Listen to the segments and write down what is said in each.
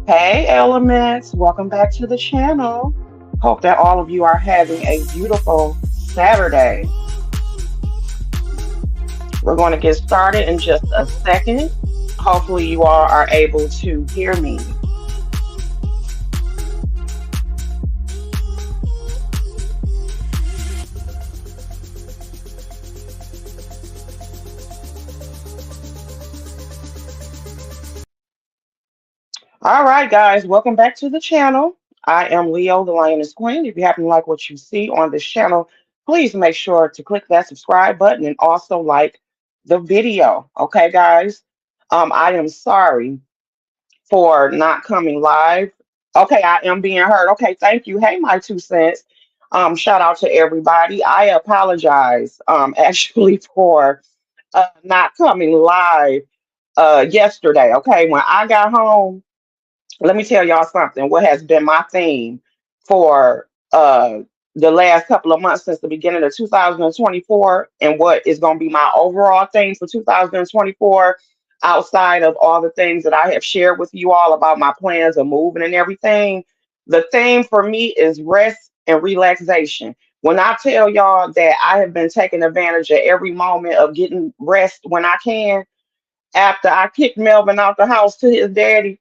Hey, elements, welcome back to the channel. Hope that all of you are having a beautiful Saturday. We're going to get started in just a second. Hopefully, you all are able to hear me. All right, guys, welcome back to the channel. I am Leo, the Lioness Queen. If you happen to like what you see on this channel, please make sure to click that subscribe button and also like the video. Okay, guys? I am sorry for not coming live. Okay, I am being heard. Okay, thank you. Hey, my 2 cents. Shout out to everybody. I apologize actually for not coming live yesterday. Okay, when I got home, let me tell y'all something. What has been my theme for the last couple of months since the beginning of 2024, and what is going to be my overall theme for 2024, outside of all the things that I have shared with you all about my plans of moving and everything. The theme for me is rest and relaxation. When I tell y'all that I have been taking advantage of every moment of getting rest when I can, after I kicked Melvin out the house to his daddy,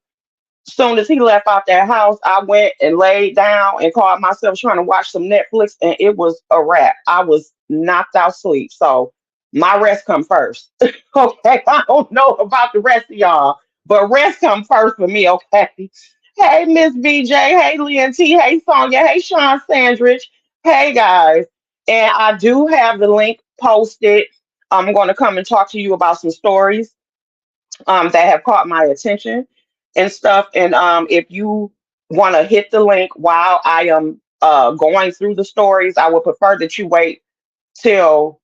soon as he left out that house, I went and laid down and caught myself trying to watch some Netflix, and it was a wrap. I was knocked out sleep. So my rest come first. Okay. I don't know about the rest of y'all, but rest come first for me. Okay. Hey, Miss BJ. Hey, Leon T. Hey, Sonia. Hey, Sean Sandrich. Hey, guys. And I do have the link posted. I'm going to come and talk to you about some stories that have caught my attention and stuff. And if you want to hit the link while I am going through the stories, I would prefer that you wait till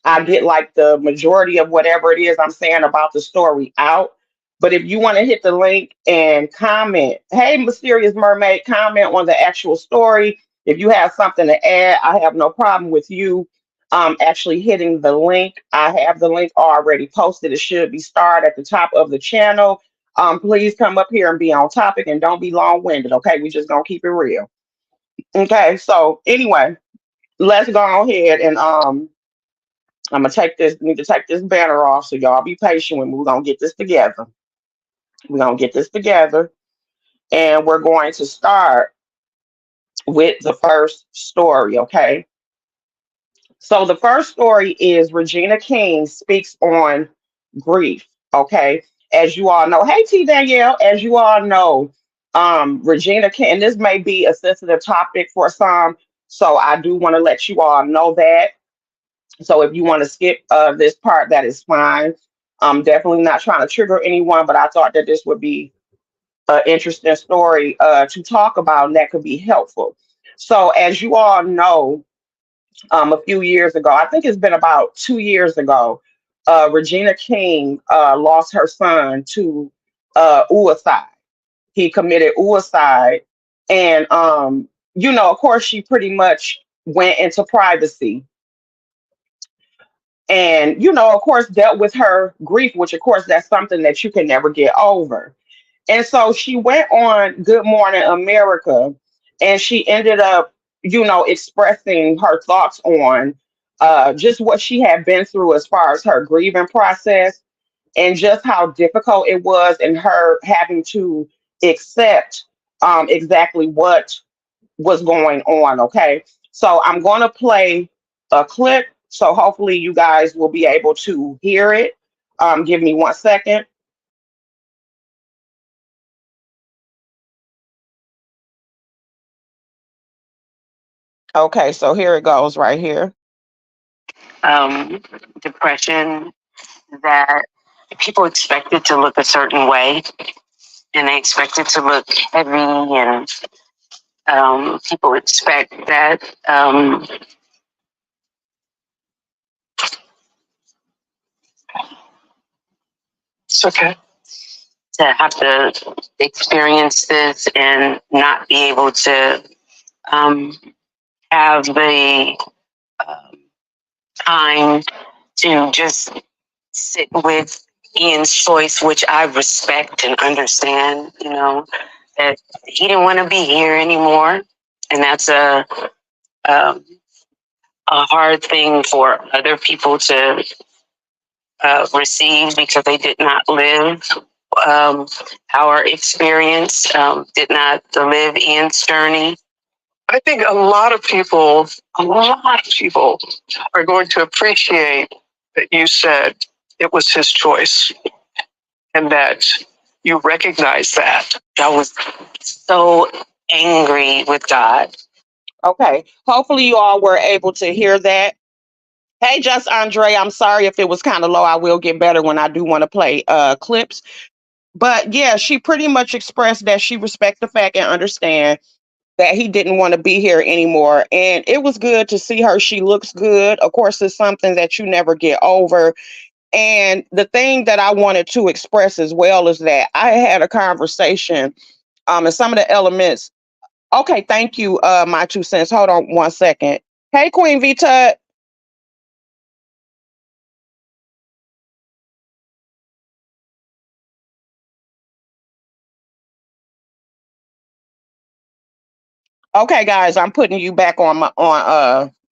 I get like the majority of whatever it is I'm saying about the story out. But if you want to hit the link and comment, hey, Mysterious Mermaid, comment on the actual story. If you have something to add, I have no problem with you actually hitting the link. I have the link already posted. It should be starred at the top of the channel. Please come up here and be on topic and don't be long winded. Okay, we just gonna keep it real. Okay, so anyway, let's go ahead and I'm gonna need to take this banner off, so y'all be patient with me. We're gonna get this together. We're gonna get this together, and we're going to start with the first story. Okay. So the first story is Regina King speaks on grief. Okay. As you all know, hey T Danielle, as you all know, Regina King, and this may be a sensitive topic for some, so I do want to let you all know that. So if you want to skip this part, that is fine. I'm definitely not trying to trigger anyone, but I thought that this would be an interesting story to talk about, and that could be helpful. So as you all know, a few years ago, I think it's been about 2 years ago, Regina King lost her son to suicide. He committed suicide, and of course, she pretty much went into privacy and of course dealt with her grief, which of course that's something that you can never get over. And so she went on Good Morning America, and she ended up expressing her thoughts on just what she had been through as far as her grieving process, and just how difficult it was, and her having to accept exactly what was going on. Okay, so I'm going to play a clip, so hopefully you guys will be able to hear it. Give me 1 second. Okay, so here it goes right here. Depression, that people expect it to look a certain way, and they expect it to look heavy, and people expect that it's okay to have to experience this and not be able to um, have the um, time to just sit with Ian's choice, which I respect and understand, that he didn't want to be here anymore. And that's um, a hard thing for other people to receive because they did not live our experience, did not live Ian's journey. I think a lot of people are going to appreciate that you said it was his choice and that you recognize that. I was so angry with God. Okay. Hopefully you all were able to hear that. Hey, just Andre, I'm sorry if it was kind of low. I will get better when I do want to play clips. But yeah, she pretty much expressed that she respect the fact and understand that he didn't want to be here anymore. And it was good to see her. She looks good. Of course, it's something that you never get over. And the thing that I wanted to express as well is that I had a conversation, and some of the elements. Okay, thank you, my 2 cents. Hold on 1 second. Hey, Queen Vita. Okay, guys, I'm putting you back on my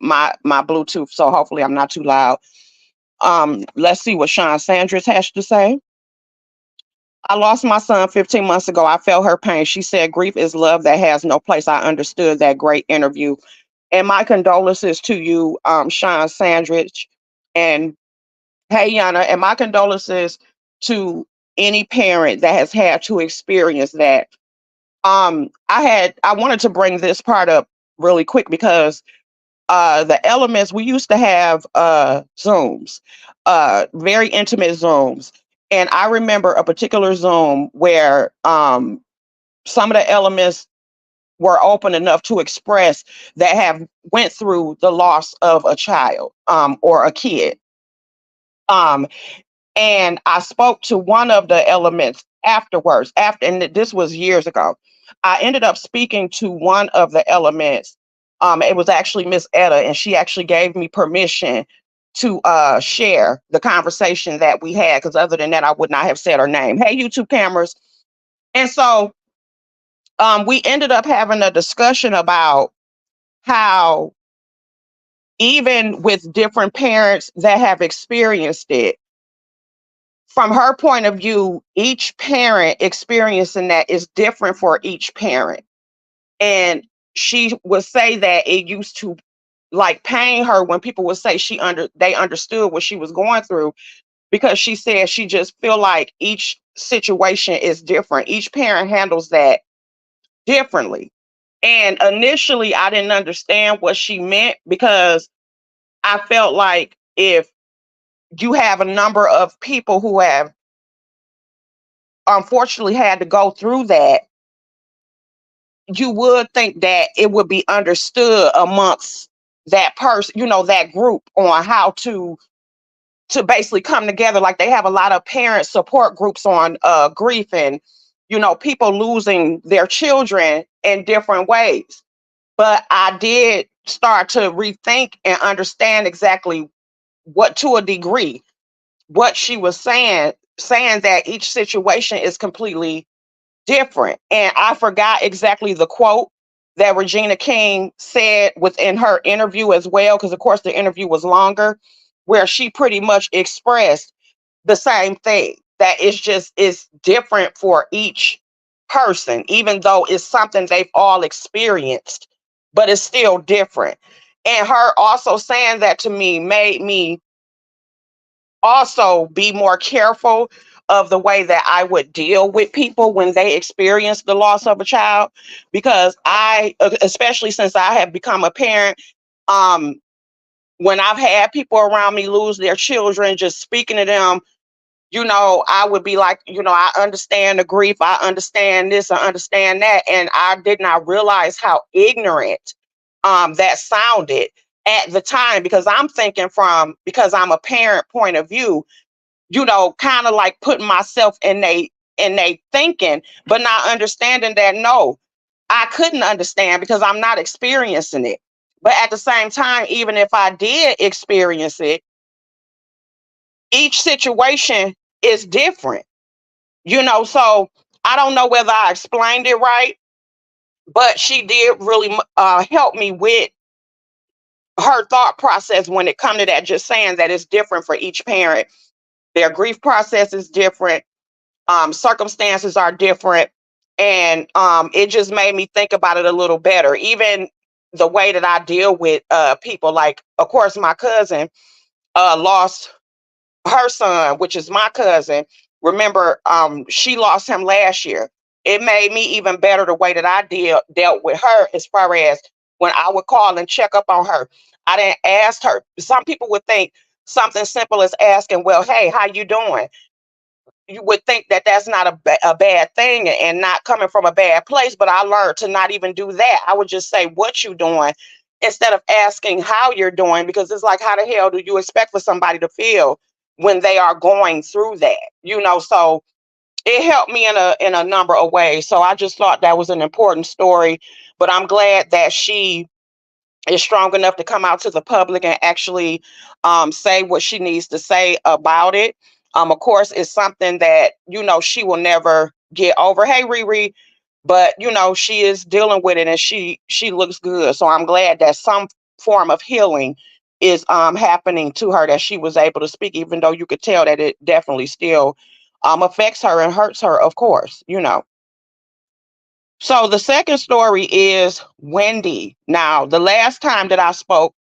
Bluetooth, so hopefully I'm not too loud. Let's see what Sean Sanders has to say. I lost my son 15 months ago. I felt her pain. She said, "Grief is love that has no place." I understood that. Great interview. And my condolences to you, Sean Sandridge. And hey, Yana, and my condolences to any parent that has had to experience that. I wanted to bring this part up really quick because the elements, we used to have Zooms, very intimate Zooms. And I remember a particular Zoom where some of the elements were open enough to express that have went through the loss of a child or a kid. Um, and I spoke to one of the elements afterwards. And this was years ago. I ended up speaking to one of the elements. It was actually Miss Etta, and she actually gave me permission to share the conversation that we had. Because other than that, I would not have said her name. Hey, YouTube cameras. And so we ended up having a discussion about how even with different parents that have experienced it, from her point of view, each parent experiencing that is different for each parent. And she would say that it used to like pain her when people would say they understood what she was going through, because she said she just feel like each situation is different. Each parent handles that differently. And initially I didn't understand what she meant, because I felt like if you have a number of people who have unfortunately had to go through that, you would think that it would be understood amongst that person, that group, on how to basically come together. Like they have a lot of parent support groups on grief, and people losing their children in different ways. But I did start to rethink and understand exactly what, to a degree, what she was saying that each situation is completely different. And I forgot exactly the quote that Regina King said within her interview as well, because of course the interview was longer, where she pretty much expressed the same thing, that it's different for each person, even though it's something they've all experienced, but it's still different. And her also saying that to me made me also be more careful of the way that I would deal with people when they experience the loss of a child, because especially since I have become a parent, um, when I've had people around me lose their children, just speaking to them, I would be like, I understand the grief, I understand this, I understand that, and I did not realize how ignorant that sounded at the time, because I'm thinking because I'm a parent point of view, kind of like putting myself in they thinking, but not understanding that no, I couldn't understand because I'm not experiencing it. But at the same time, even if I did experience it, each situation is different, so I don't know whether I explained it right, but she did really help me with her thought process when it come to that, just saying that it's different for each parent. Their grief process is different, circumstances are different, and it just made me think about it a little better. Even the way that I deal with people, like, of course, my cousin lost her son, which is my cousin. Remember, she lost him last year. It made me even better the way that I dealt with her, as far as when I would call and check up on her. I didn't ask her. Some people would think something simple as asking, "Well, hey, how you doing?" You would think that that's not a bad thing, and not coming from a bad place. But I learned to not even do that. I would just say, "What you doing?" instead of asking how you're doing, because it's like, how the hell do you expect for somebody to feel when they are going through that? So it helped me in a number of ways. So I just thought that was an important story. But I'm glad that she is strong enough to come out to the public and actually say what she needs to say about it. Of course, it's something that she will never get over. Hey, Riri, but she is dealing with it, and she looks good. So I'm glad that some form of healing is happening to her, that she was able to speak, even though you could tell that it definitely still affects her and hurts her. Of course. So the second story is Wendy. Now, the last time that I spoke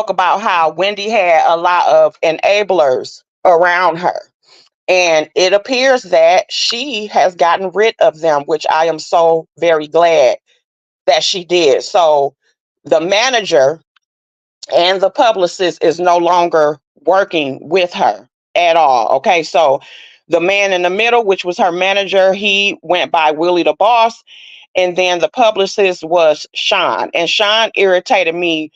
about how Wendy had a lot of enablers around her. And it appears that she has gotten rid of them, which I am so very glad that she did. So the manager and the publicist is no longer working with her at all. Okay. So the man in the middle, which was her manager, he went by Willie the Boss. And then the publicist was Sean. And Sean irritated me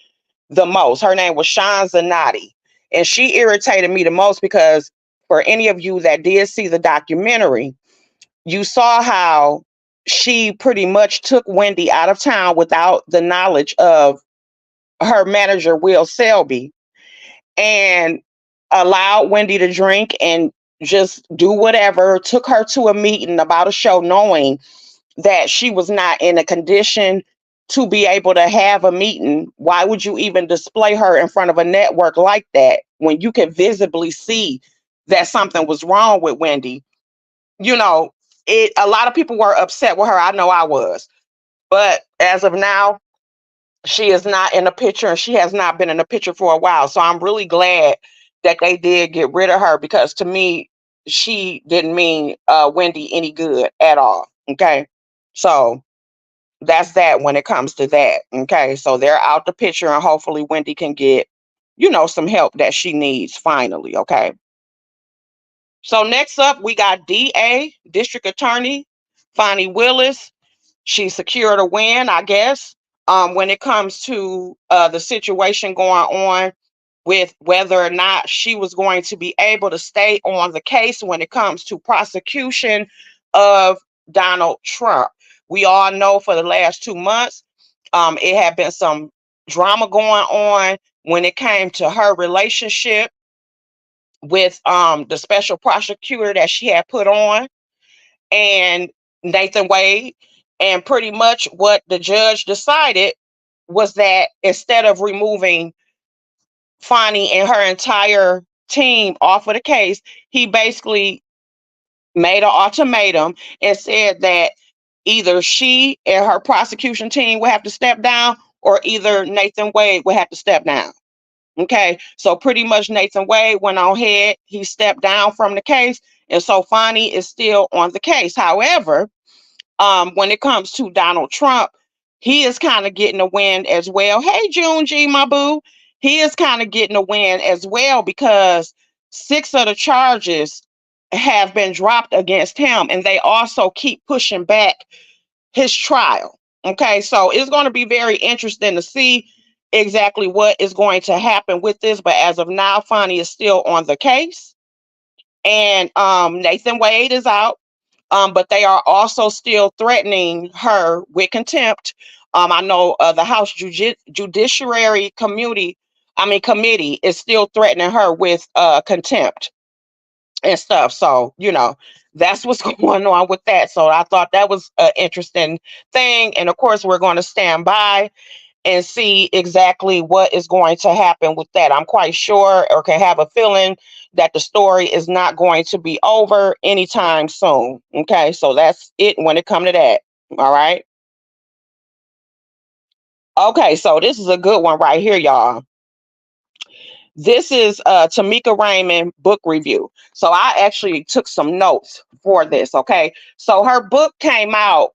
the most. Her name was Sean Zanotti. And she irritated me the most because, for any of you that did see the documentary, you saw how she pretty much took Wendy out of town without the knowledge of her manager, Will Selby, and allowed Wendy to drink and just do whatever, took her to a meeting about a show, knowing that she was not in a condition to be able to have a meeting. Why would you even display her in front of a network like that when you could visibly see that something was wrong with Wendy? You know, a lot of people were upset with her. I know I was. But as of now, she is not in the picture, and she has not been in the picture for a while. So I'm really glad that they did get rid of her, because to me, she didn't mean Wendy any good at all. Okay. So that's that when it comes to that. Okay. So they're out the picture, and hopefully Wendy can get, some help that she needs finally. Okay. So next up, we got DA, District Attorney Fani Willis. She secured a win, I guess, when it comes to the situation going on with whether or not she was going to be able to stay on the case when it comes to prosecution of Donald Trump. We all know for the last 2 months, it had been some drama going on when it came to her relationship with the special prosecutor that she had put on, and Nathan Wade. And pretty much what the judge decided was that instead of removing Fani and her entire team off of the case, he basically made an ultimatum and said that either she and her prosecution team would have to step down, or either Nathan Wade would have to step down. Okay, so pretty much Nathan Wade went on ahead, he stepped down from the case, and so Fani is still on the case. However, when it comes to Donald Trump, he is kind of getting a win as well. Hey, June G, my boo. He is kind of getting a win as well, because 6 of the charges have been dropped against him, and they also keep pushing back his trial. Okay, so it's going to be very interesting to see exactly what is going to happen with this. But as of now, Fani is still on the case, and Nathan Wade is out. But they are also still threatening her with contempt. I know the House Judiciary Committee is still threatening her with contempt. and stuff. So, that's what's going on with that. So I thought that was an interesting thing. And of course, we're going to stand by and see exactly what is going to happen with that. I'm quite sure, or can have a feeling, that the story is not going to be over anytime soon. Okay, so that's it when it comes to that. All right. Okay, so this is a good one right here, y'all. This is Tamika Raymond book review. So I actually took some notes for this. Okay, so her book came out,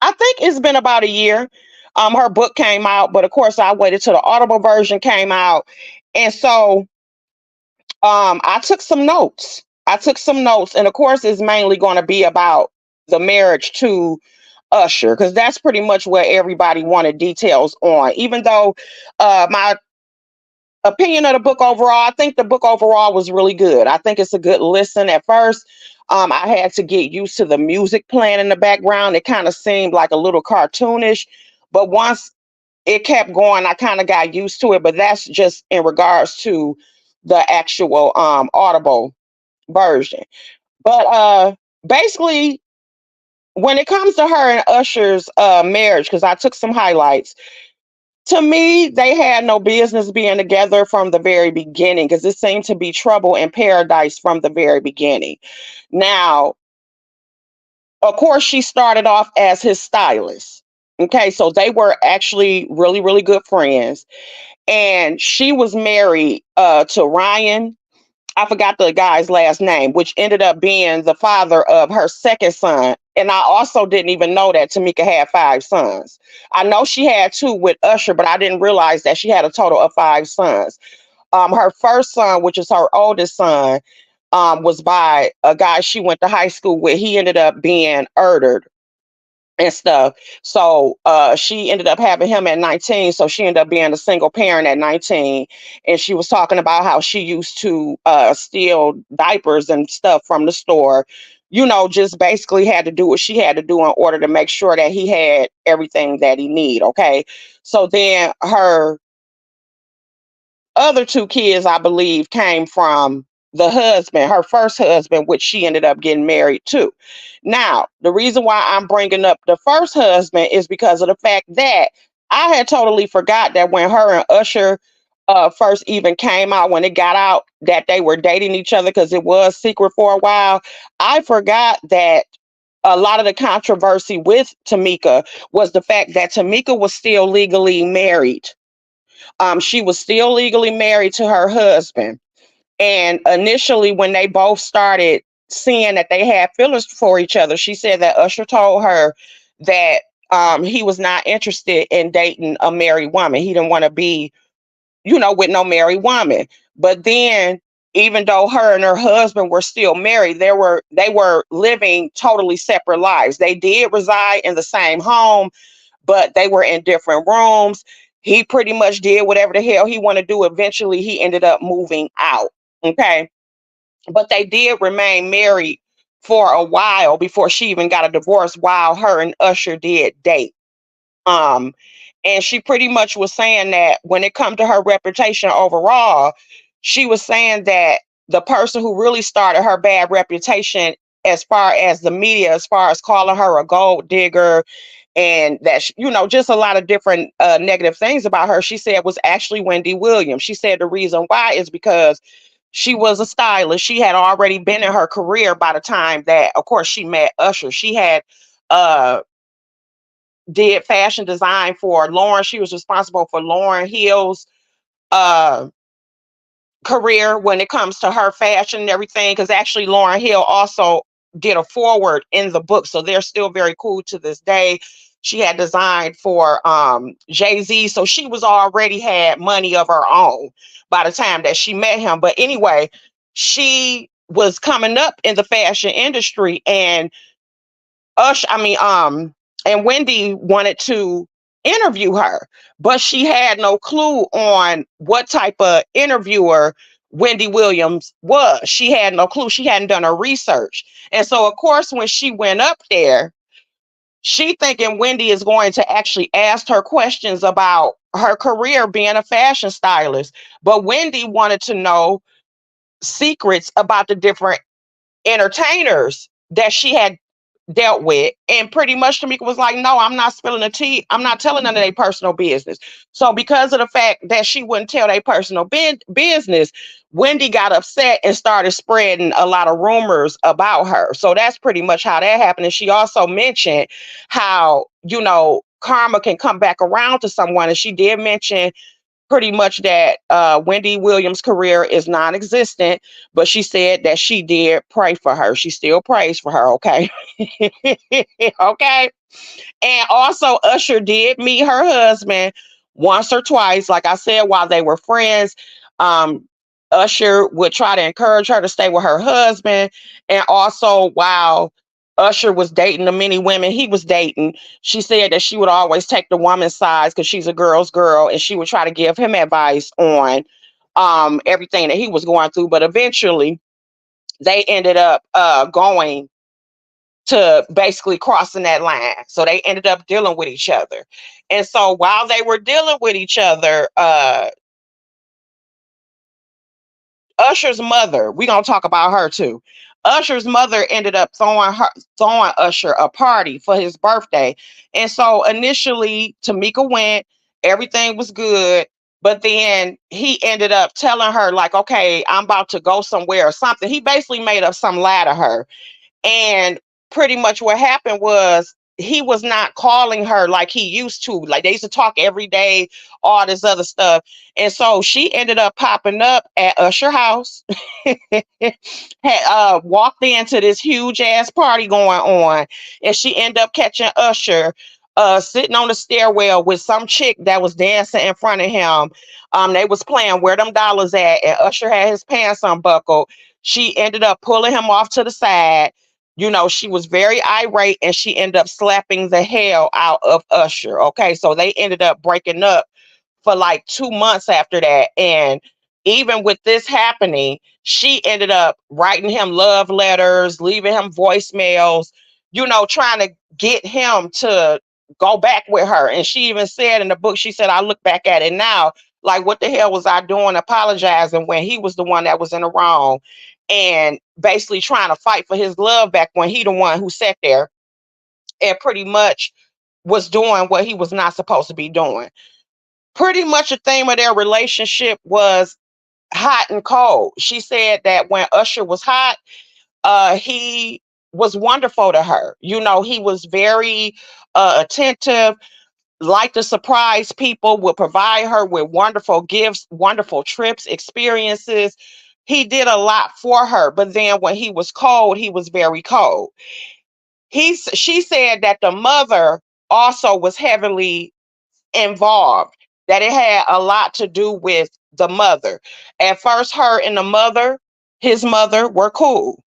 I think it's been about a year. Her book came out, but of course I waited till the Audible version came out. And so I took some notes. And of course it's mainly going to be about the marriage to Usher, because that's pretty much what everybody wanted details on. Even though my opinion of the book overall, I think the book overall was really good. I think it's a good listen. At first, I had to get used to the music playing in the background. It kind of seemed like a little cartoonish, but once it kept going, I kind of got used to it. But that's just in regards to the actual Audible version. But basically, when it comes to her and Usher's marriage, because I took some highlights, to me, they had no business being together from the very beginning, because it seemed to be trouble in paradise from the very beginning. Now, of course, she started off as his stylist. Okay, so they were actually really, really good friends. And she was married to Ryan. I forgot the guy's last name, which ended up being the father of her second son. And I also didn't even know that Tamika had 5 sons. I know she had 2 with Usher, but I didn't realize that she had a total of 5 sons. Her first son, which is her oldest son, was by a guy she went to high school with. He ended up being murdered and stuff. So she ended up having him at 19. So she ended up being a single parent at 19. And she was talking about how she used to steal diapers and stuff from the store. Just basically had to do what she had to do in order to make sure that he had everything that he need. Okay. So then her other 2 kids, I believe, came from the husband, her first husband, which she ended up getting married to. Now, the reason why I'm bringing up the first husband is because of the fact that I had totally forgot that when her and Usher first even came out, when it got out that they were dating each other, because it was secret for a while, I forgot that a lot of the controversy with Tamika was the fact that Tamika was still legally married. She was still legally married to her husband. And initially, when they both started seeing that they had feelings for each other, she said that Usher told her that he was not interested in dating a married woman. He didn't want to be, with no married woman. But then, even though her and her husband were still married, they were living totally separate lives. They did reside in the same home, but they were in different rooms. He pretty much did whatever the hell he wanted to do. Eventually, he ended up moving out. Okay. But they did remain married for a while before she even got a divorce, while her and Usher did date. Um, and she pretty much was saying that when it come to her reputation overall, she was saying that the person who really started her bad reputation, as far as the media, as far as calling her a gold digger, and that just a lot of different negative things about her, she said, was actually Wendy Williams. She said the reason why is because she was a stylist. She had already been in her career by the time that, of course, she met Usher. She had uh did fashion design for Lauren. She was responsible for Lauren Hill's uh career when it comes to her fashion and everything, because actually Lauren Hill also did a forward in the book, so they're still very cool to this day. She had designed for Jay-Z, so she was already had money of her own by the time that she met him. But anyway, she was coming up in the fashion industry, and Ush, I mean, and Wendy wanted to interview her, but she had no clue on what type of interviewer Wendy Williams was. She had no clue. She hadn't done her research. And so, of course, when she went up there, she thinking Wendy is going to actually ask her questions about her career being a fashion stylist. But Wendy wanted to know secrets about the different entertainers that she had dealt with. And pretty much Tamika was like, no, I'm not spilling the tea. I'm not telling none of their personal business. So because of the fact that she wouldn't tell their personal business, Wendy got upset and started spreading a lot of rumors about her. So that's pretty much how that happened. And she also mentioned how, karma can come back around to someone. And she did mention pretty much that Wendy Williams' career is non-existent, but she said that she did pray for her. She still prays for her, okay? Okay. And also, Usher did meet her husband once or twice. Like I said, while they were friends, um, Usher would try to encourage her to stay with her husband. And also, while Usher was dating the many women he was dating, she said that she would always take the woman's side because she's a girl's girl, and she would try to give him advice on everything that he was going through. But eventually, they ended up going to basically crossing that line. So they ended up dealing with each other. And so while they were dealing with each other, Usher's mother, we're gonna talk about her too. Usher's mother ended up throwing Usher a party for his birthday. And so initially Tamika went, everything was good. But then he ended up telling her, like, okay, I'm about to go somewhere or something. He basically made up some lie to her. And pretty much what happened was he was not calling her like he used to. Like they used to talk every day, all this other stuff. And so she ended up popping up at Usher house, had walked into this huge ass party going on, and she ended up catching Usher sitting on the stairwell with some chick that was dancing in front of him. They was playing Where Them Dollars At, and Usher had his pants unbuckled. She ended up pulling him off to the side. She was very irate, and she ended up slapping the hell out of Usher. Okay, so they ended up breaking up for like 2 months after that. And even with this happening, she ended up writing him love letters, leaving him voicemails, trying to get him to go back with her. And she even said in the book, she said, I look back at it now, like, what the hell was I doing apologizing when he was the one that was in the wrong, and basically trying to fight for his love back when he the one who sat there and pretty much was doing what he was not supposed to be doing. Pretty much the theme of their relationship was hot and cold. She said that when Usher was hot, he was wonderful to her. He was very attentive, liked to surprise people, would provide her with wonderful gifts, wonderful trips, experiences. He did a lot for her. But then when he was cold, he was very cold. She said that the mother also was heavily involved, that it had a lot to do with the mother. At first, her and his mother, were cool.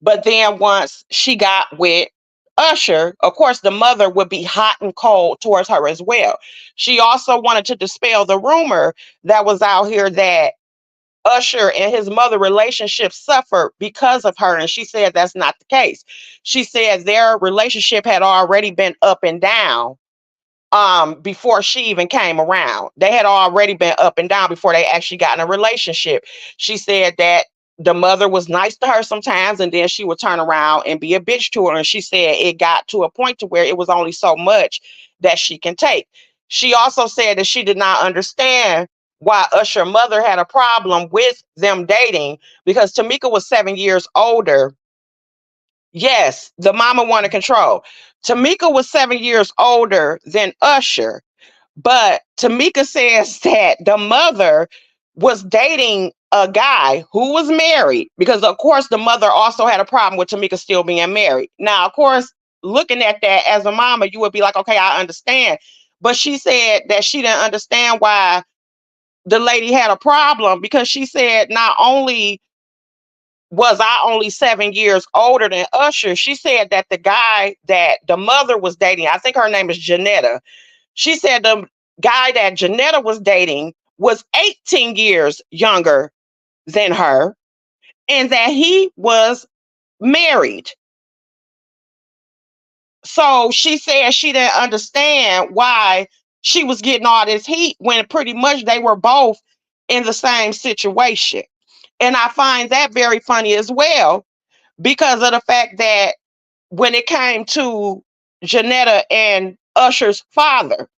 But then once she got with Usher, of course, the mother would be hot and cold towards her as well. She also wanted to dispel the rumor that was out here that Usher and his mother relationship suffered because of her. And she said that's not the case. She said their relationship had already been up and down before she even came around. They had already been up and down before they actually got in a relationship. She said that the mother was nice to her sometimes, and then she would turn around and be a bitch to her. And she said it got to a point to where it was only so much that she can take. She also said that she did not understand why Usher's mother had a problem with them dating, because Tamika was 7 years older. Yes, the mama wanted control. Tamika was 7 years older than Usher, but Tamika says that the mother was dating a guy who was married, because, of course, the mother also had a problem with Tamika still being married. Now, of course, looking at that as a mama, you would be like, okay, I understand. But she said that she didn't understand why the lady had a problem, because she said not only was I only 7 years older than Usher, she said that the guy that the mother was dating, I think her name is Janetta, she said the guy that Janetta was dating was 18 years younger than her, and that he was married. So she said she didn't understand why she was getting all this heat when pretty much they were both in the same situation. And I find that very funny as well, because of the fact that when it came to Janetta and Usher's father,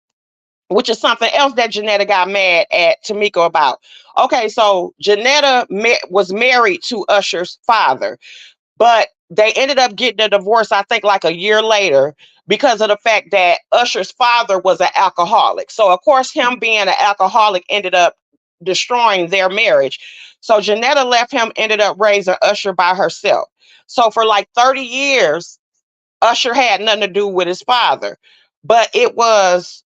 which is something else that Janetta got mad at Tamika about. Okay, so Janetta was married to Usher's father, but they ended up getting a divorce, I think, like a year later because of the fact that Usher's father was an alcoholic. So, of course, him being an alcoholic ended up destroying their marriage. So, Janetta left him, ended up raising Usher by herself. So, for like 30 years, Usher had nothing to do with his father. But it was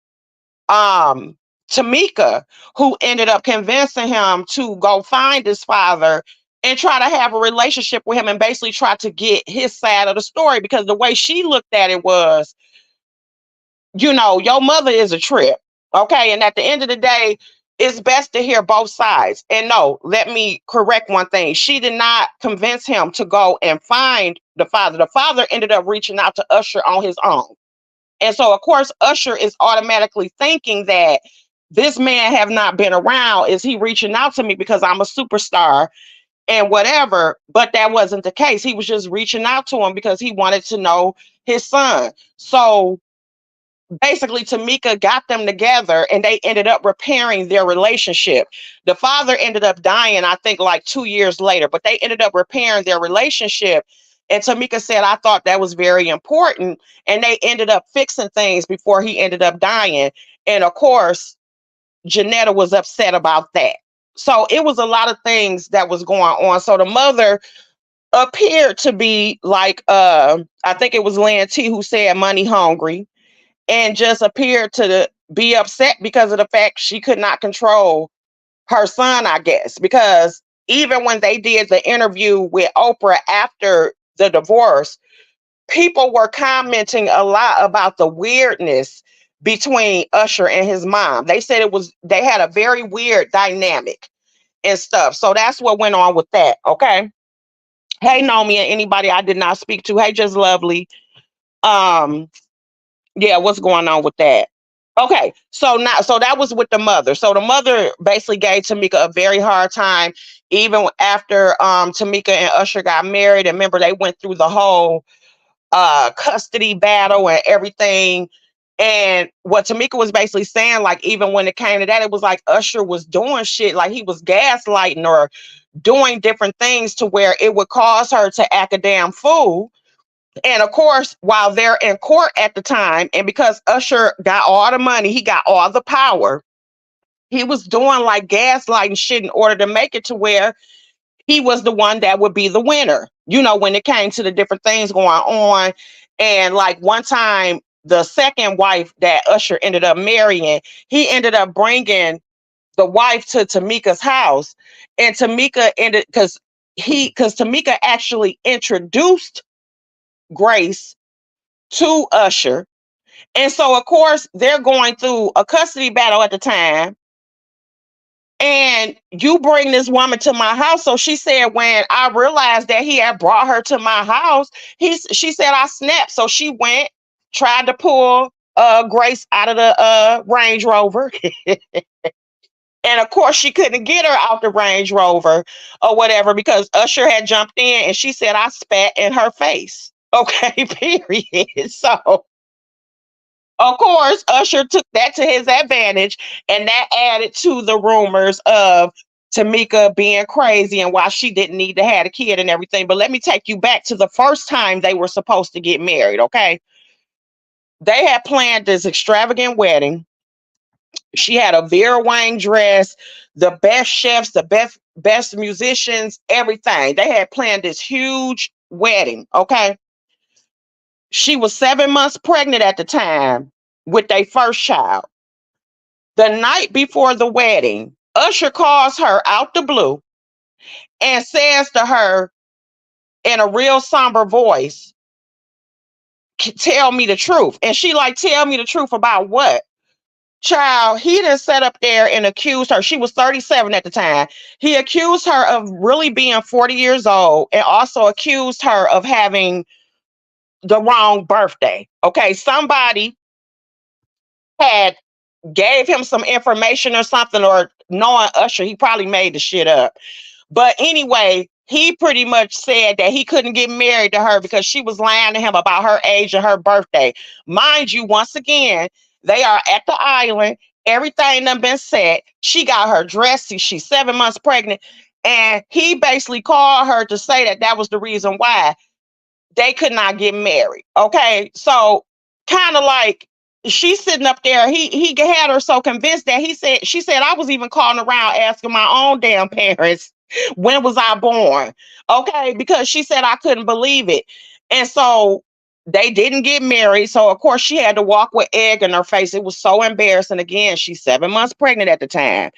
um Tamika who ended up convincing him to go find his father and try to have a relationship with him and basically try to get his side of the story, because the way she looked at it was, your mother is a trip. Okay. And at the end of the day, it's best to hear both sides. And no, let me correct one thing. She did not convince him to go and find the father. The father ended up reaching out to Usher on his own. And so, of course, Usher is automatically thinking that this man have not been around. Is he reaching out to me because I'm a superstar and whatever? But that wasn't the case. He was just reaching out to him because he wanted to know his son. So basically, Tamika got them together and they ended up repairing their relationship. The father ended up dying, I think, like 2 years later, but they ended up repairing their relationship. And Tamika said, I thought that was very important. And they ended up fixing things before he ended up dying. And of course, Janetta was upset about that. So it was a lot of things that was going on. So the mother appeared to be like, I think it was Lynn T who said money hungry, and just appeared to be upset because of the fact she could not control her son, I guess. Because even when they did the interview with Oprah after the divorce, people were commenting a lot about the weirdness between Usher and his mom. They said they had a very weird dynamic and stuff. So that's what went on with that. Okay. Hey, Nomi, and anybody I did not speak to. Hey, just lovely. Um, yeah, what's going on with that? Okay, so that was with the mother. So the mother basically gave Tamika a very hard time, even after Tamika and Usher got married. And remember, they went through the whole custody battle and everything. And what Tamika was basically saying, like, even when it came to that, it was like Usher was doing shit, like he was gaslighting or doing different things to where it would cause her to act a damn fool. And of course, while they're in court at the time, and because Usher got all the money, he got all the power, he was doing like gaslighting shit in order to make it to where he was the one that would be the winner, when it came to the different things going on. And like one time, the second wife that Usher ended up marrying, he ended up bringing the wife to Tamika's house. And Tamika ended, because Tamika actually introduced Grace to Usher. And so, of course, they're going through a custody battle at the time. And you bring this woman to my house. So she said, when I realized that he had brought her to my house, she said, I snapped. So she went, tried to pull Grace out of the Range Rover. And of course, she couldn't get her out the Range Rover or whatever because Usher had jumped in and she said, I spat in her face. Okay, period. So of course, Usher took that to his advantage, and that added to the rumors of Tamika being crazy and why she didn't need to have a kid and everything. But let me take you back to the first time they were supposed to get married, okay? They had planned this extravagant wedding. She had a Vera Wang dress, the best chefs, the best musicians, everything. They had planned this huge wedding, okay? She was 7 months pregnant at the time with their first child. The night before the wedding, Usher calls her out the blue and says to her in a real somber voice, tell me the truth. And she like, tell me the truth about what? Child, he done sat up there and accused her. She was 37 at the time. He accused her of really being 40 years old and also accused her of having the wrong birthday. Okay, somebody had gave him some information or something, or knowing Usher, he probably made the shit up. But anyway, he pretty much said that he couldn't get married to her because she was lying to him about her age and her birthday. Mind you, once again, they are at the island. Everything done been set. She got her dress. She's 7 months pregnant. And he basically called her to say that that was the reason why they could not get married. Okay. So kind of like she's sitting up there. He had her so convinced that she said, I was even calling around asking my own damn parents, when was I born? Okay, because she said I couldn't believe it. And so they didn't get married. So of course she had to walk with egg in her face. It was so embarrassing. Again, she's 7 months pregnant at the time.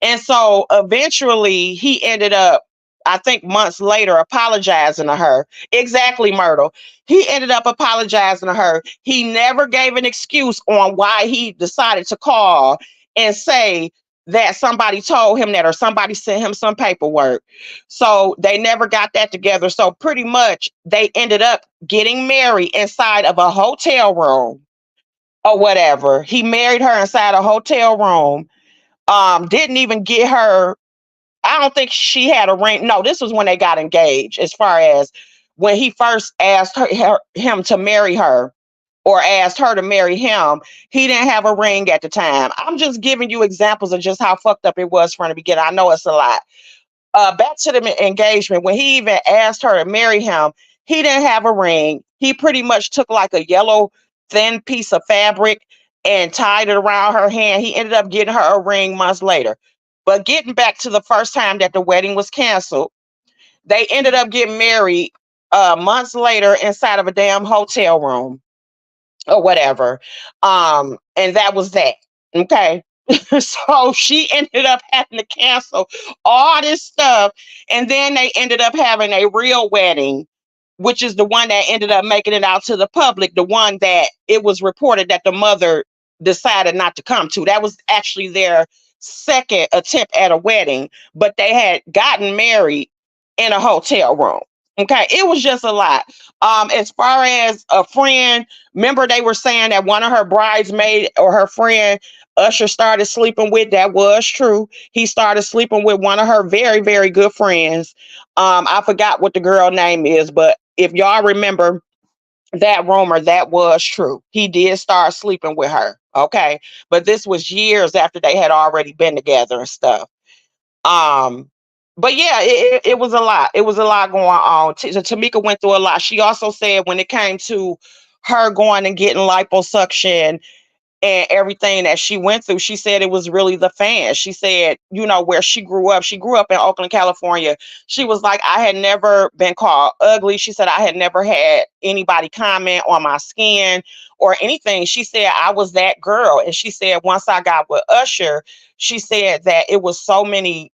And so eventually he ended up, I think months later, apologizing to her. Exactly, Myrtle. He ended up apologizing to her. He never gave an excuse on why he decided to call and say that somebody told him that or somebody sent him some paperwork. So they never got that together. So pretty much they ended up getting married inside of a hotel room or whatever. He married her inside a hotel room. Didn't even get her, I don't think she had a ring. No, this was when they got engaged, as far as when he first asked him to marry her or asked her to marry him. He didn't have a ring at the time. I'm just giving you examples of just how fucked up it was from the beginning. I know it's a lot. Back to the engagement, when he even asked her to marry him, he didn't have a ring. He pretty much took like a yellow thin piece of fabric and tied it around her hand. He ended up getting her a ring months later. But getting back to the first time that the wedding was canceled, they ended up getting married months later inside of a damn hotel room or whatever. And that was that. Okay. So she ended up having to cancel all this stuff. And then they ended up having a real wedding, which is the one that ended up making it out to the public, the one that it was reported that the mother decided not to come to. That was actually their second attempt at a wedding, but they had gotten married in a hotel room. Okay, it was just a lot. As far as a friend, remember they were saying that one of her bridesmaid or her friend Usher started sleeping with. That was true. He started sleeping with one of her very, very good friends. I forgot what the girl name is, but if y'all remember that rumor, that was true. He did start sleeping with her. Okay. But this was years after they had already been together and stuff. Um, but yeah, it was a lot. It was a lot going on. Tamika went through a lot. She also said when it came to her going and getting liposuction and everything that she went through, she said it was really the fans. She said, where she grew up in Oakland, California. She was like, I had never been called ugly. She said, I had never had anybody comment on my skin or anything. She said, I was that girl. And she said, once I got with Usher, she said that it was so many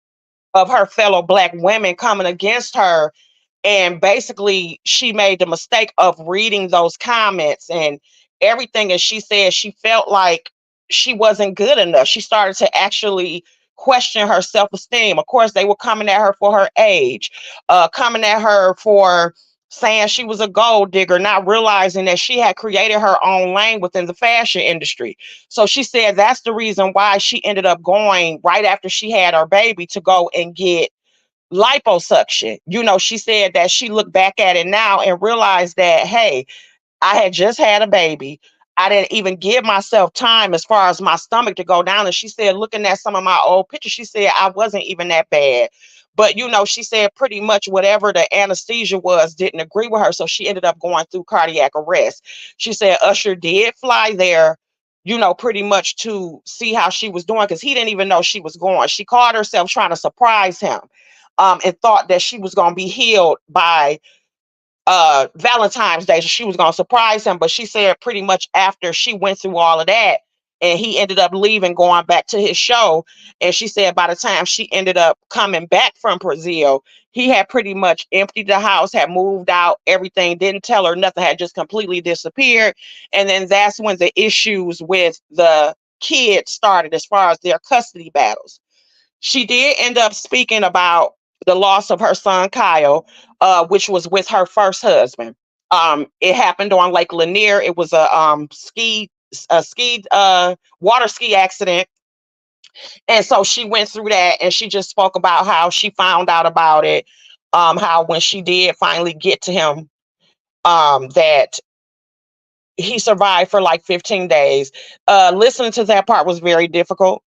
of her fellow Black women coming against her, and basically she made the mistake of reading those comments and everything. And she said she felt like she wasn't good enough. She started to actually question her self-esteem. Of course, they were coming at her for her age, coming at her for saying she was a gold digger, not realizing that she had created her own lane within the fashion industry. So she said that's the reason why she ended up going right after she had her baby to go and get liposuction. She said that she looked back at it now and realized that, hey, I had just had a baby. I didn't even give myself time as far as my stomach to go down. And she said, looking at some of my old pictures, she said I wasn't even that bad. But, she said pretty much whatever the anesthesia was didn't agree with her. So she ended up going through cardiac arrest. She said Usher did fly there, pretty much to see how she was doing because he didn't even know she was going. She called herself trying to surprise him, and thought that she was going to be healed by Valentine's Day. So she was going to surprise him. But she said pretty much after she went through all of that and he ended up leaving, going back to his show. And she said by the time she ended up coming back from Brazil, he had pretty much emptied the house, had moved out, everything, didn't tell her nothing, had just completely disappeared. And then that's when the issues with the kids started as far as their custody battles. She did end up speaking about the loss of her son Kyle, which was with her first husband. It happened on Lake Lanier. It was a water ski accident, and so she went through that, and she just spoke about how she found out about it. how when she did finally get to him, that he survived for like 15 days. Listening to that part was very difficult.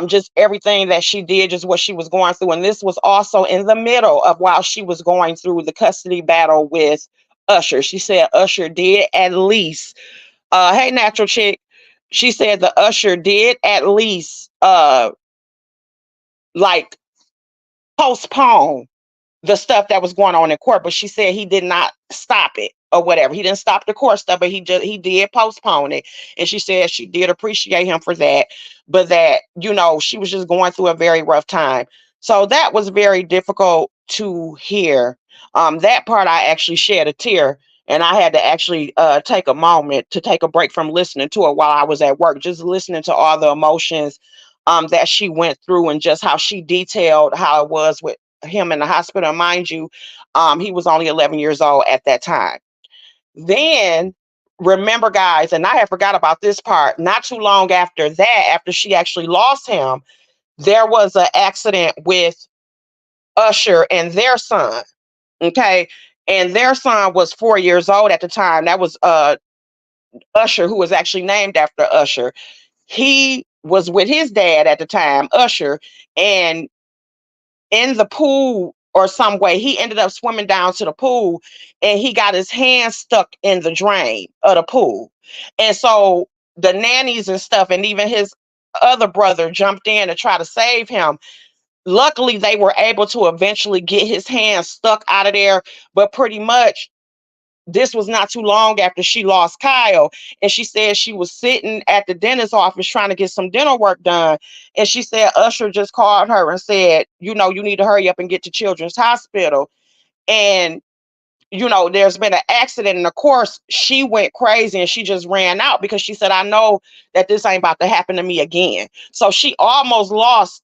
Just everything that she did, just what she was going through. And this was also in the middle of while she was going through the custody battle with Usher. She said Usher did at least, hey, natural chick. She said the Usher did at least like postpone the stuff that was going on in court, but she said he did not stop it or whatever. He didn't stop the court stuff, but he did postpone it. And she said she did appreciate him for that, but that, she was just going through a very rough time. So that was very difficult to hear. That part I actually shed a tear, and I had to actually take a moment to take a break from listening to it while I was at work, just listening to all the emotions that she went through, and just how she detailed how it was with him in the hospital. Mind you, he was only 11 years old at that time. Then, remember, guys, and I had forgot about this part, not too long after that, after she actually lost him, there was an accident with Usher and their son. Okay. And their son was 4 years old at the time. That was Usher, who was actually named after Usher. He was with his dad at the time, Usher, and in the pool or some way, he ended up swimming down to the pool, and he got his hand stuck in the drain of the pool. And so the nannies and stuff, and even his other brother jumped in to try to save him. Luckily, they were able to eventually get his hand stuck out of there, but pretty much this was not too long after she lost Kyle. And she said she was sitting at the dentist's office trying to get some dental work done. And she said Usher just called her and said, you need to hurry up and get to Children's Hospital. And, there's been an accident. And of course, she went crazy and she just ran out because she said, I know that this ain't about to happen to me again. So she almost lost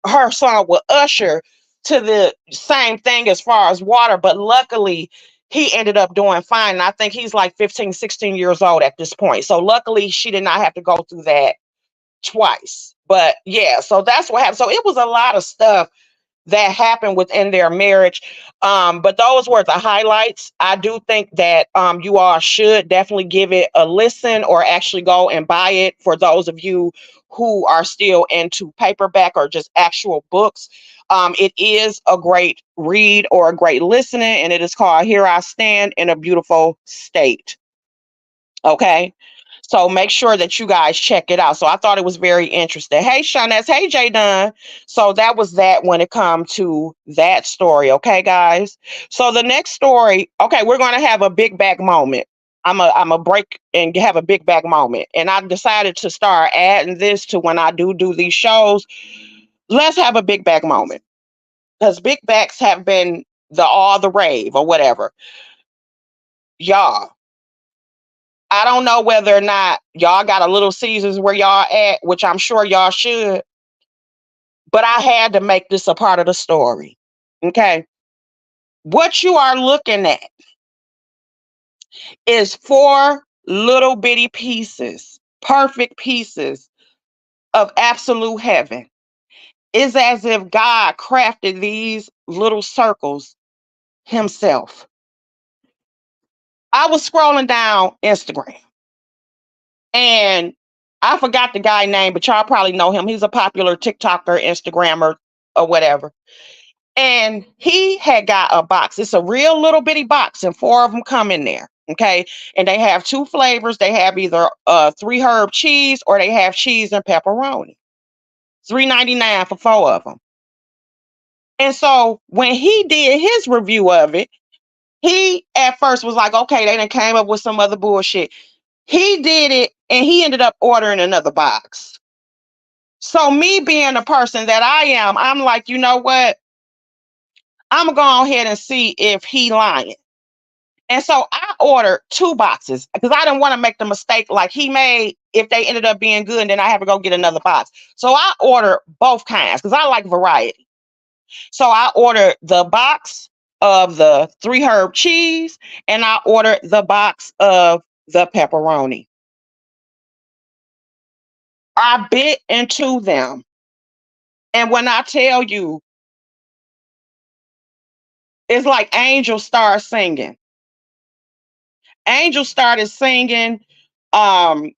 her son with Usher to the same thing as far as water, but luckily he ended up doing fine. And I think he's like 15, 16 years old at this point. So luckily she did not have to go through that twice. But yeah, so that's what happened. So it was a lot of stuff that happened within their marriage. But those were the highlights. I do think that you all should definitely give it a listen, or actually go and buy it for those of you who are still into paperback or just actual books. It is a great read or a great listening, and it is called Here I Stand in a Beautiful State. Okay. So make sure that you guys check it out. So I thought it was very interesting. Hey, Shawness. Hey, Jay Dunn. So that was that when it comes to that story. Okay, guys. So the next story, okay, we're going to have a big back moment. I'm a break and have a big back moment. And I decided to start adding this to when I do these shows. Let's have a big back moment, because big backs have been the rave or whatever. Y'all, I don't know whether or not y'all got a little Caesars where y'all at, which I'm sure y'all should, but I had to make this a part of the story. Okay. What you are looking at is four little bitty pieces, perfect pieces of absolute heaven. It's as if God crafted these little circles himself. I was scrolling down Instagram, and I forgot the guy name, but y'all probably know him. He's a popular TikToker, Instagrammer, or whatever. And he had got a box. It's a real little bitty box, and four of them come in there. Okay. And they have two flavors. They have either 3 herb cheese, or they have cheese and pepperoni. $3.99 for four of them. And so when he did his review of it, he at first was like, okay, they done came up with some other bullshit. He did it, and he ended up ordering another box. So me being the person that I am, I'm like, you know what? I'm gonna go ahead and see if he lying. And so I ordered 2 boxes because I didn't want to make the mistake like he made if they ended up being good, and then I have to go get another box. So I ordered both kinds because I like variety. So I ordered the box of the 3 herb cheese, and I ordered the box of the pepperoni. I bit into them. And when I tell you, It's like Angel started singing. Angel started singing um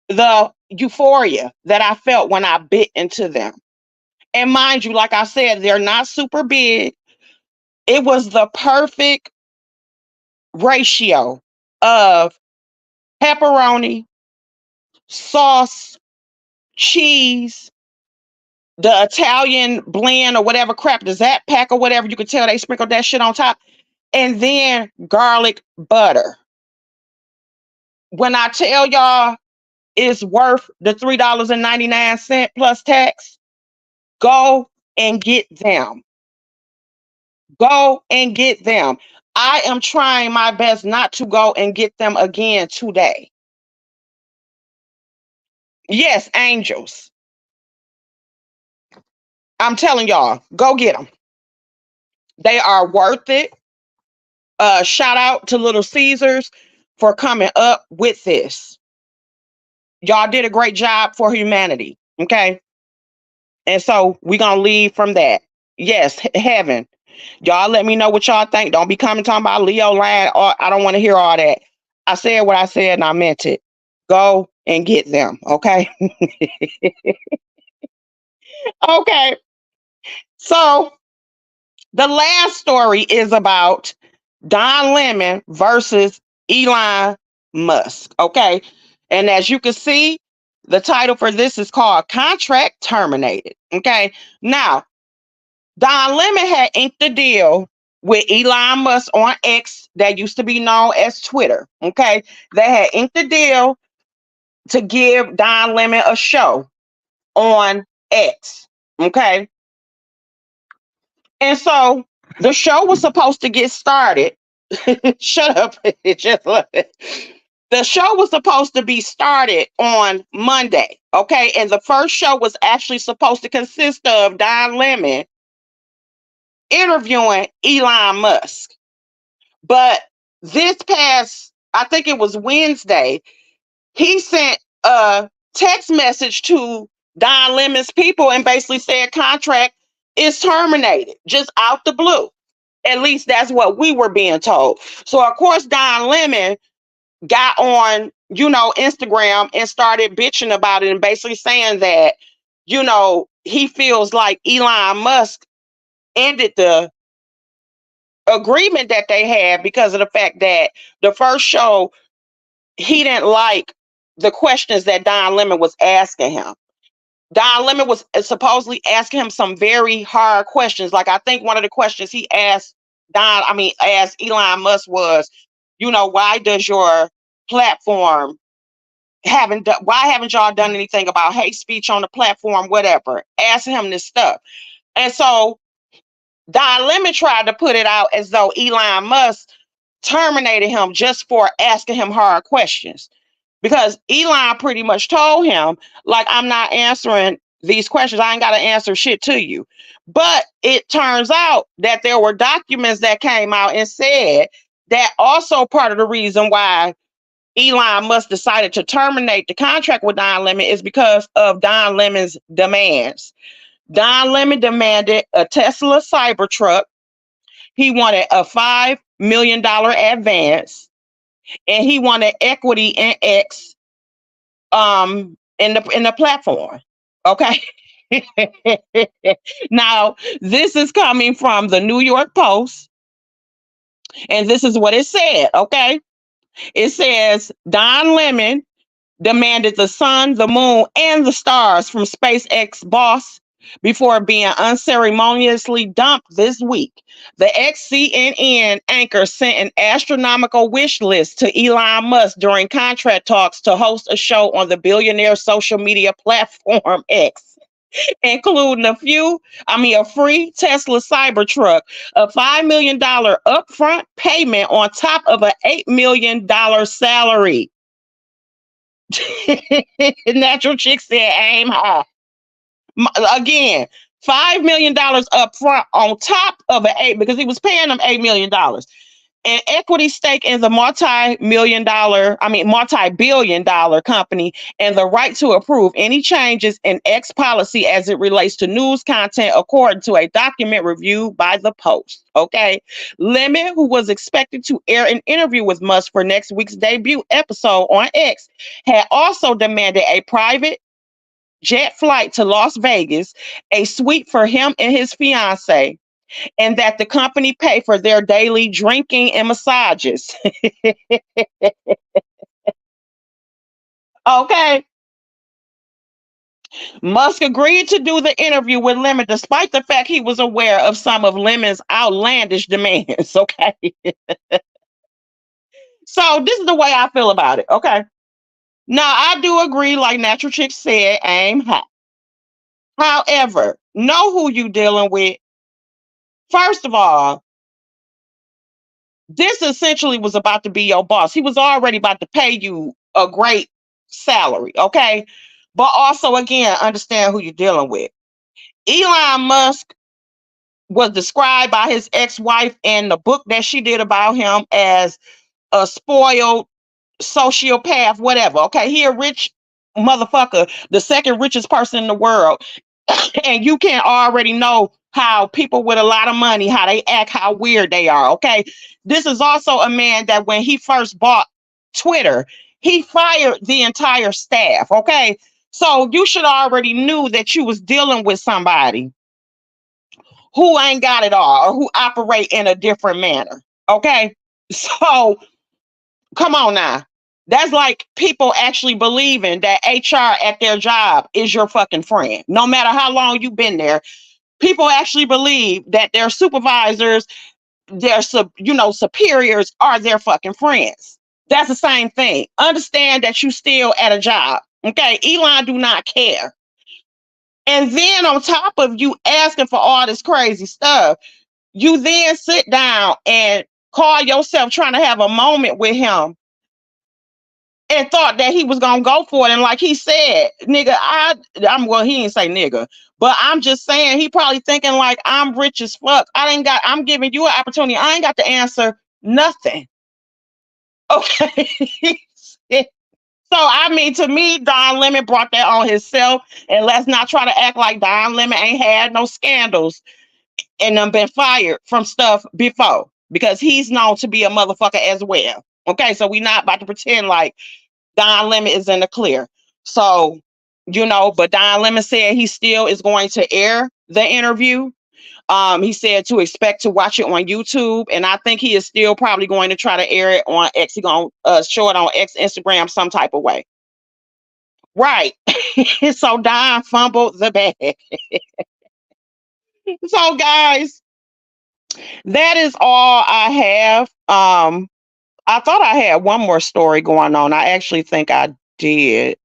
the euphoria that I felt when I bit into them. And mind you, like I said, they're not super big. It was the perfect ratio of pepperoni, sauce, cheese, the Italian blend or whatever crap, the Zap pack or whatever. You could tell they sprinkled that shit on top. And then garlic butter. When I tell y'all it's worth the $3.99 plus tax, go and get them. Go and get them. I am trying my best not to go and get them again today. Yes, angels. I'm telling y'all, go get them. They are worth it. Shout out to little Caesars for coming up with this. Y'all did a great job for humanity. Okay. And so we're going to leave from that. Yes, heaven. Y'all let me know what y'all think. Don't be coming talking about Leo line. I don't want to hear all that. I said what I said and I meant it. Go and get them. Okay. Okay. So the last story is about Don Lemon versus Elon Musk. Okay. And as you can see, the title for this is called Contract Terminated. Okay. Now, Don Lemon had inked a deal with Elon Musk on X that used to be known as Twitter. Okay. They had inked a deal to give Don Lemon a show on X. Okay. And so the show was supposed to get started. Shut up. Just look. The show was supposed to be started on Monday. Okay. And the first show was actually supposed to consist of Don Lemon interviewing Elon Musk. But this past, I think it was Wednesday, he sent a text message to Don Lemon's people and basically said contract is terminated just out the blue. At least that's what we were being told. So of course Don Lemon got on, Instagram and started bitching about it and basically saying that, he feels like Elon Musk ended the agreement that they had because of the fact that the first show he didn't like the questions that Don Lemon was asking him. Don Lemon was supposedly asking him some very hard questions. Like I think one of the questions he asked asked Elon Musk was, why does your platform why haven't y'all done anything about hate speech on the platform, whatever? Asking him this stuff. And so Don Lemon tried to put it out as though Elon Musk terminated him just for asking him hard questions. Because Elon pretty much told him, like, I'm not answering these questions. I ain't got to answer shit to you. But it turns out that there were documents that came out and said that also part of the reason why Elon Musk decided to terminate the contract with Don Lemon is because of Don Lemon's demands. Don Lemon demanded a Tesla Cybertruck. He wanted a $5 million advance, and he wanted equity in X in the platform. Okay. Now, this is coming from the New York Post, and this is what it said. Okay. It says Don Lemon demanded the sun, the moon, and the stars from SpaceX boss before being unceremoniously dumped this week. The ex-CNN anchor sent an astronomical wish list to Elon Musk during contract talks to host a show on the billionaire social media platform X, including a free Tesla Cybertruck, a $5 million upfront payment on top of an $8 million salary. Natural Chick said aim high. Again, $5 million up front on top of an eight, because he was paying them $8 million. an equity stake in the multi-billion dollar company, and the right to approve any changes in X policy as it relates to news content, according to a document reviewed by the Post. Okay. Lemon, who was expected to air an interview with Musk for next week's debut episode on X, had also demanded a private jet flight to Las Vegas, a suite for him and his fiance, and that the company pay for their daily drinking and massages. Okay. Musk agreed to do the interview with Lemon despite the fact he was aware of some of Lemon's outlandish demands. Okay. So this is the way I feel about it. Okay. Now I do agree, like Natural Chick said, aim high. However, know who you dealing with. First of all, this essentially was about to be your boss. He was already about to pay you a great salary, okay? But also, again, understand who you're dealing with. Elon Musk was described by his ex-wife in the book that she did about him as a spoiled sociopath, whatever. Okay, he a rich motherfucker, the second richest person in the world. And you can already know how people with a lot of money, how they act, how weird they are. Okay. This is also a man that when he first bought Twitter, he fired the entire staff. Okay. So you should already knew that you was dealing with somebody who ain't got it all or who operate in a different manner. Okay. So come on now. That's like people actually believing that HR at their job is your fucking friend. No matter how long you've been there, people actually believe that their supervisors, their superiors are their fucking friends. That's the same thing. Understand that you still at a job. Okay, Elon do not care. And then on top of you asking for all this crazy stuff, you then sit down and call yourself trying to have a moment with him and thought that he was gonna go for it. And like he said, nigga, he didn't say nigga, but I'm just saying he probably thinking like I'm rich as fuck. I'm giving you an opportunity. I ain't got to answer nothing. Okay. So I mean, to me, Don Lemon brought that on himself. And let's not try to act like Don Lemon ain't had no scandals and been fired from stuff before, because he's known to be a motherfucker as well. Okay, so we not about to pretend like Don Lemon is in the clear. So, but Don Lemon said he still is going to air the interview. He said to expect to watch it on YouTube, and I think he is still probably going to try to air it on X. He's going to show it on X, Instagram, some type of way. Right. So Don fumbled the bag. So guys, that is all I have. I thought I had one more story going on. I actually think I did,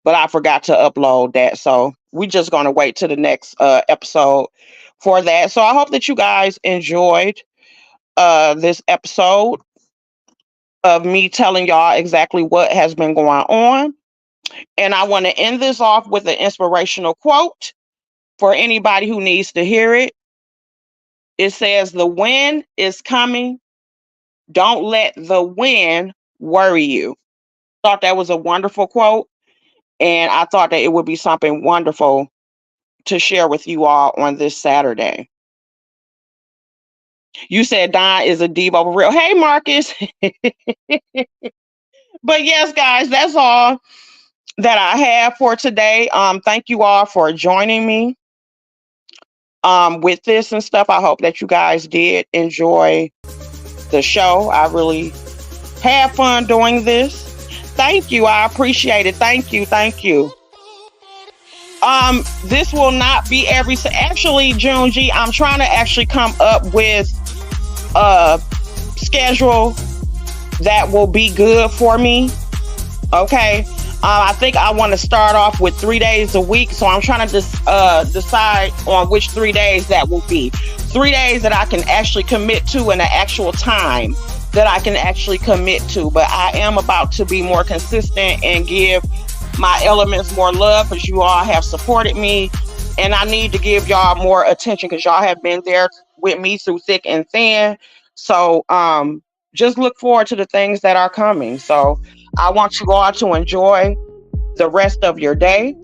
but I forgot to upload that. So we're just going to wait to the next episode for that. So I hope that you guys enjoyed this episode of me telling y'all exactly what has been going on. And I want to end this off with an inspirational quote for anybody who needs to hear it. It says, "The wind is coming. Don't let the wind worry you." Thought that was a wonderful quote. And I thought that it would be something wonderful to share with you all on this Saturday. You said Don is a Devo for real. Hey, Marcus. But yes, guys, that's all that I have for today. Thank you all for joining me with this and stuff. I hope that you guys did enjoy the show. I really had fun doing this. Thank you. I appreciate it. Thank you. Thank you. This will not be actually, June G, I'm trying to actually come up with a schedule that will be good for me. Okay. I think I want to start off with 3 days a week. So I'm trying to decide on which 3 days that will be. 3 days that I can actually commit to and an actual time that I can actually commit to. But I am about to be more consistent and give my elements more love, because you all have supported me, and I need to give y'all more attention because y'all have been there with me through thick and thin. So just look forward to the things that are coming. So I want you all to enjoy the rest of your day.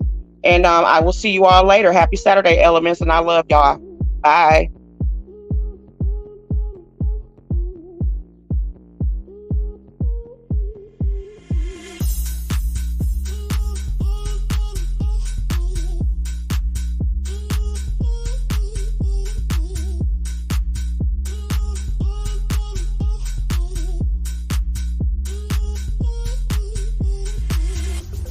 And I will see you all later. Happy Saturday, elements. And I love y'all. Bye.